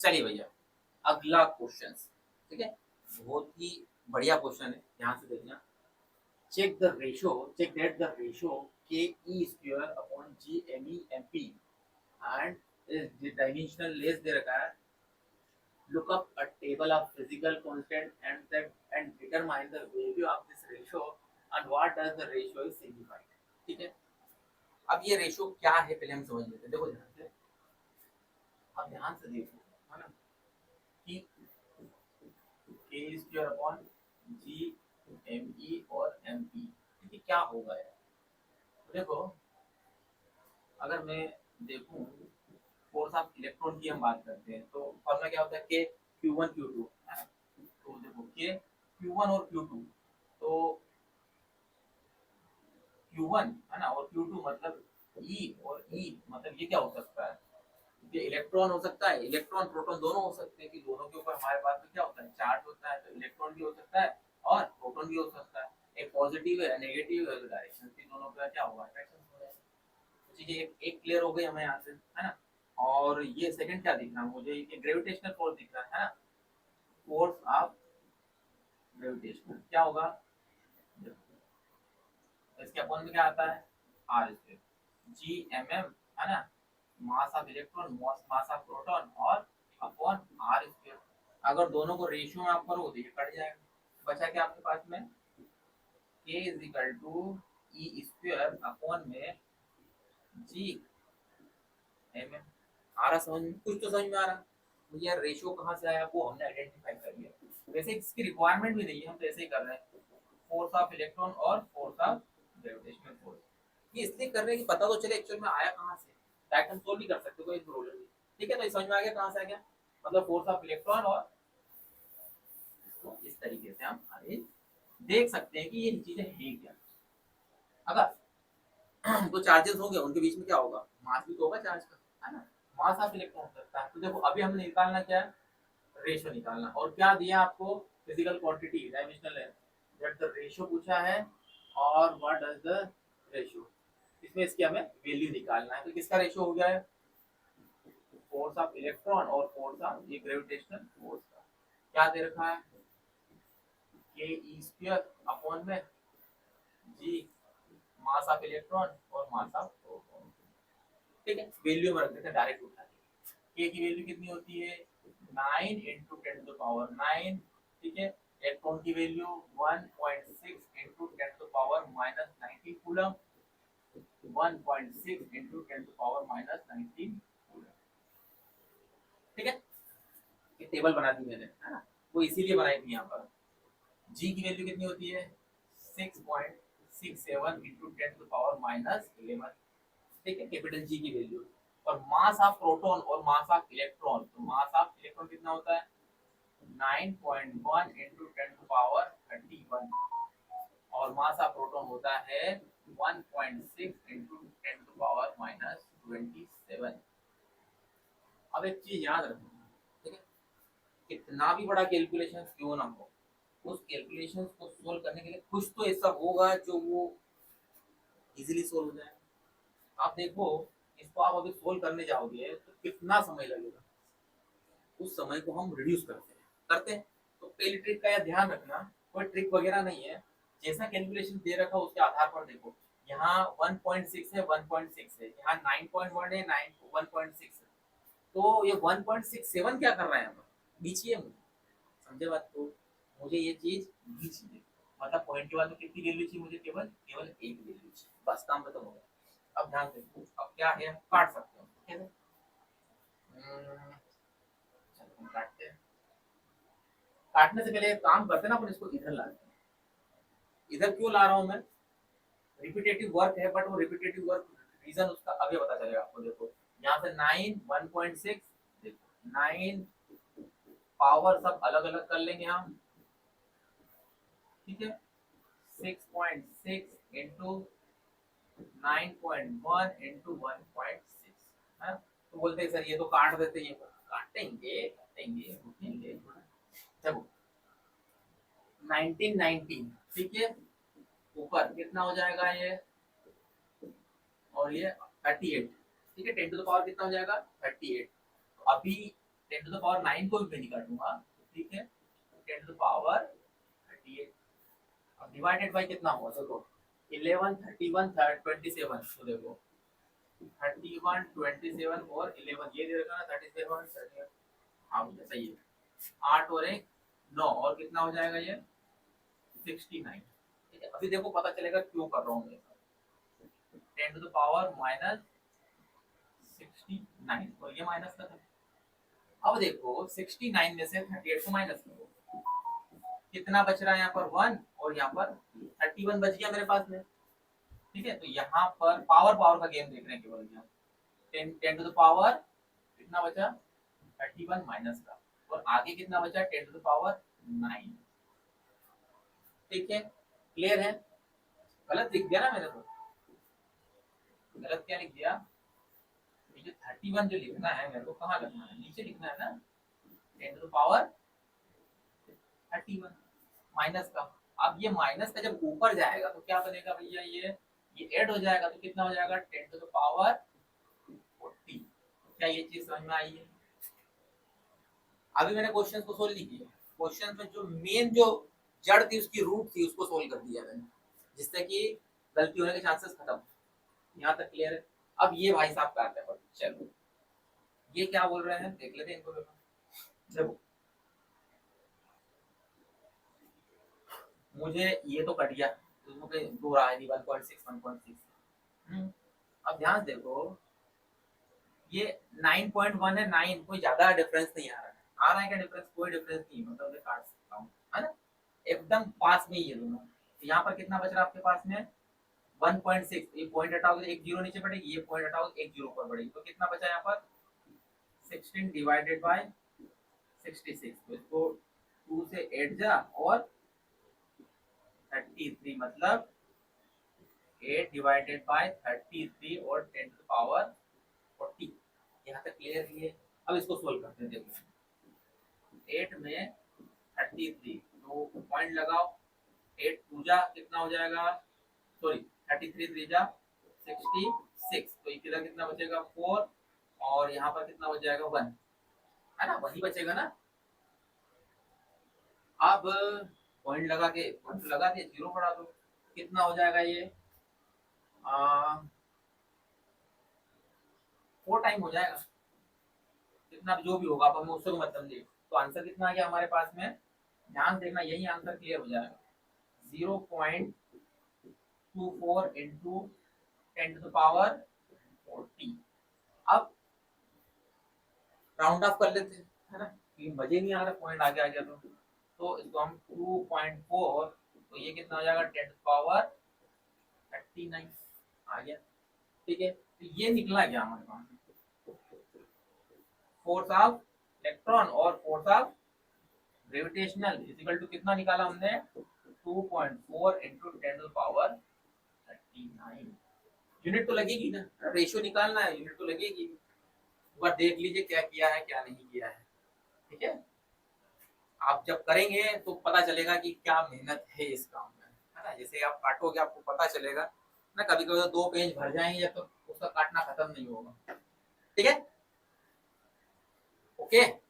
चलिए भैया, अगला क्वेश्चन, ठीक है, बहुत ही बढ़िया क्वेश्चन है, ध्यान से देखना। check that the ratio k e square upon g m e m p and the dimensional less दे रखा है। look up a table of physical constant and determine the value of this ratio and what does the ratio is signified। ठीक है, अब ये ratio क्या है पहले हम समझ लेते हैं। देखो ध्यान से, अब ध्यान से देखो, है ना, कि k square upon g m e और m p, ठीक है, क्या होगा यार। तो देखो, अगर मैं देखूं, फोर्स ऑफ इलेक्ट्रॉन की हम बात करते हैं तो फॉर्मूला क्या होता है, के क्यू वन क्यू टू। तो देखो के क्यू वन और क्यू टू, तो क्यू वन है ना और क्यू टू मतलब ई और ई, मतलब ये क्या हो सकता है, ये इलेक्ट्रॉन हो सकता है, इलेक्ट्रॉन प्रोटॉन दोनों हो सकते हैं, कि दोनों के ऊपर हमारे पास में क्या होता है, चार्ज होता है, तो इलेक्ट्रॉन भी हो सकता है और प्रोटॉन भी हो सकता है। एक पॉजिटिव है, नेगेटिव है, तो डायरेक्शन भी दोनों का क्या होगा, अट्रैक्शन हो जाएगा। तो चीजें एक क्लियर हो गई हमें यहाँ से, है ना। और ये सेकंड क्या दिख रहा है मुझे, ये ग्रेविटेशनल फोर्स दिख रहा है ना, फोर्स ऑफ ग्रेविटेशनल क्या होगा, इसके अपॉन में क्या आता है, R square G M M, है ना, mass of electron, mass of proton और अपॉन आर स्क्वायर। अगर दोनों को रेशियो में आप करो तो ये कट जाएगा, बचा क्या आपके पास में, k is equal to E square upon में जी एम एम। आ रहा समझ में, कुछ तो समझ में आ रहा। तो यार रेशियो कहाँ से आया वो हमने आइडेंटिफाई कर लिया। वैसे इसकी रिक्वायरमेंट भी नहीं है, हम तो ऐसे ही कर रहे हैं, फोर्स ऑफ इलेक्ट्रॉन और फोर्स ऑफ ग्रेविटेशनल फोर्स। ये इसलिए कर रहे हैं कि पता तो चले एक्चुअल में आया कहाँ से, डायरेक्ट हम सोल्व भी कर सकते, कोई प्रॉब्लम नहीं। ठीक है, तो ये समझ में आ गया कहाँ से आ गया, मतलब फोर्स ऑफ इलेक्ट्रॉन, और इसको इस तरीके से हम आगे देख सकते हैं कि ये चीजें हैं क्या। अगर तो चार्जेस होंगे उनके बीच में क्या होगा, मास भी तो होगा चार्ज का, है ना, मास ऑफ इलेक्ट्रॉन करता है। तो देखो अभी हमने निकालना क्या है, रेशियो निकालना, और क्या दिया आपको, फिजिकल क्वांटिटी डायमेंशनल है, दैट द रेशियो पूछा है, और व्हाट डज द रेशियो, इसमें इसकी हमें वैल्यू निकालना है। तो किसका रेशियो हो गया है, फोर्स ऑफ इलेक्ट्रॉन और फोर्स ऑफ ये ग्रेविटेशनल फोर्स का, क्या दे रखा है, के ई स्क्वायर अपॉन में जी मास ऑफ इलेक्ट्रॉन और मास ऑफ प्रोटॉन। ठीक है, वैल्यू में रख देते हैं, डायरेक्ट उठा के की वैल्यू कितनी होती है, 9 इंटू टेन टू पावर 9। ठीक है, इलेक्ट्रॉन की value 1.6 into ten to power minus 19 coulomb, 1.6 into ten to power minus 19 coulomb. ठीक है, ये टेबल बना दी मैंने, है ना, वो इसीलिए बनाई थी यहाँ पर। जी की वैल्यू कितनी होती है, 6.67 into ten to power minus 11। ठीक है, कैपिटल जी की वैल्यू। और मास ऑफ प्रोटॉन और मास ऑफ इलेक्ट्रॉन, तो मास ऑफ इलेक्ट्रॉन कितना होता है, 9.1 इंटू टेन टू पावर 31, और मास ऑफ प्रोटॉन होता है 1.6 into ten to power minus 27। अब एक चीज याद रखना, ठीक है, कितना भी बड़ा कैलकुलेशन क्यों ना हो, उस कैलकुलेशन को सोल्व करने के लिए कुछ तो ऐसा होगा जो वो इजीली सोल्व हो जाए। आप देखो, इसको आप अभी सोल्व करने जाओगे तो कितना समय लगेगा, उस समय को हम रिड्यूस करते हैं। तो पहली ट्रिक का यह ध्यान रखना, कोई ट्रिक वगैरह नहीं है, जैसा कैलकुलेशन दे रखा उसके आधार पर देखो। यहाँ 1.6 है, 1.6 है, यहाँ 9.1 है, 9 1.6 है, तो ये 1.67 क्या कर रहा है, यहाँ बीचिए मुझे, समझे बात को, मुझे ये चीज बीचिए, मतलब पॉइंट के बाद में कितनी वैल्यू चाहिए मुझे, केवल केवल एक वैल्यू चाहिए, बस काम खत्म हो गया। अब ध्यान देखो, अब क्या है, काट सकते हो, ठीक है, चलो हम काटते हैं। काटने से पहले एक काम करते हैं ना, अपन इसको इधर लाते हैं। इधर क्यों ला रहा हूँ मैं, रिपीटेटिव वर्क है, बट वो रिपीटेटिव वर्क रीजन उसका अभी पता चलेगा आपको। देखो यहाँ से 9 1.6, देखो 9 पावर सब अलग अलग कर लेंगे हम, ठीक है, 6.6 इंटू 9.1 इंटू 1.6, है। तो बोलते हैं सर ये तो काट देते हैं, काटेंगे काटेंगे रुकेंगे थोड़ा। देखो 1919, ठीक है, ऊपर कितना हो जाएगा ये, और ये 38, ठीक है, 10 टू द पावर कितना हो जाएगा 38। तो अभी 10 टू द पावर 9 को भी नहीं काटूंगा, ठीक है, 10 टू द पावर 38। अब डिवाइडेड बाय कितना हुआ देखो, 11 31 27, तो देखो 31 27 और 11 ये दे रखा ना 37 हाँ भैया सही है, 8 और 1 9 और कितना हो जाएगा ये 69, ठीक है। अभी देखो पता चलेगा क्यों कर रहा हूँ मैं 10 टू द पावर माइनस 69 और ये माइनस का था। अब देखो 69 में से 38 को माइनस करो, कितना बच रहा है यहाँ पर 1 और यहाँ पर 31 बच गया मेरे पास में, ठीक है। तो यहाँ पर पावर पावर का गेम देख रहे हैं केवल यहाँ 10 टू द पावर कितना बचा 31 माइनस का, और आगे कितना बचा 10 टू द पावर 9, ठीक है। क्लियर है? गलत लिख दिया ना मैंने, तो गलत क्या लिख दिया, ये जो 31 जो लिखना है मेरे को कहाँ लिखना है, नीचे लिखना है ना 10 टू द पावर 31 माइनस का। अब ये माइनस का जब ऊपर जाएगा तो क्या बनेगा भैया, ये ऐड हो जाएगा तो कितना हो जाएगा 10 टू द पावर 40। क्या ये चीज समझ में आई है? अभी मैंने क्वेश्चन को सोल्व नहीं किया, क्वेश्चन में जो मेन जो जड़ थी उसकी रूट थी उसको सोल्व कर दिया मैंने, जिससे कि गलती होने के चांसेस खत्म। यहाँ तक क्लियर है? अब ये भाई साहब का आता है, चलो ये क्या बोल रहे हैं देख लेते हैं इनको। देखो मुझे ये तो कट गया, मुझे दो रहा है 1.6 1.6। अब ध्यान देखो ये 9.1 है, 9 कोई ज्यादा डिफरेंस नहीं आ रहा है क्या डिफरेंस, कोई डिफरेंस नहीं, मतलब मैं काट सकता हूँ है ना, एकदम पास में ही है दोनों। तो यहाँ पर कितना बच रहा है आपके पास में 1.6, ये पॉइंट हटाओगे एक जीरो नीचे पड़ेगी, ये पॉइंट हटाओगे एक जीरो ऊपर पड़ेगी, तो कितना बचा यहाँ पर 16 डिवाइडेड बाय 66, तो इसको 2 से 8 जा और 33 मतलब 8 डिवाइडेड बाय 33 और 10 टू पावर 40। यहाँ तक क्लियर है? अब इसको सोल्व करते हैं, देखो 8 में 33 तो पॉइंट लगाओ, 8 टू जा कितना हो जाएगा, सॉरी 33 3 जा 66, तो इधर कितना बचेगा 4 और यहाँ पर कितना बच जाएगा 1, है ना, वही बचेगा ना। अब पॉइंट लगा के जीरो बढ़ा दो, कितना हो जाएगा ये 4 टाइम हो जाएगा, कितना जो भी होगा आप हमें उससे मतलब नहीं। तो आंसर कितना आ गया हमारे पास में, ध्यान देखना यही आंसर क्लियर हो जाएगा 0.24 इंटू 10 टू द पावर 40। अब राउंड ऑफ कर लेते हैं, है ना, क्योंकि मजे नहीं आ रहा पॉइंट आगे आ गया तो इसको हम 2.4, तो ये कितना हो जाएगा 10 टू द पावर 39 आ गया, ठीक है। तो ये निकला क्या हमारे पास फोर्स ऑफ इलेक्ट्रॉन और force of gravitational equal to कितना निकाला हमने 2.4 into 10 to the power 39। Unit तो लगेगी ना, रेशियो निकालना है, यूनिट तो लगेगी। एक बार देख लीजिए क्या किया है क्या नहीं किया है, ठीक है। आप जब करेंगे तो पता चलेगा कि क्या मेहनत है इस काम में, है ना। जैसे आप काटोगे आपको पता चलेगा ना, कभी कभी तो 2 पेज भर जाएंगे तो उसका काटना खत्म नहीं होगा, ठीक है, ओके।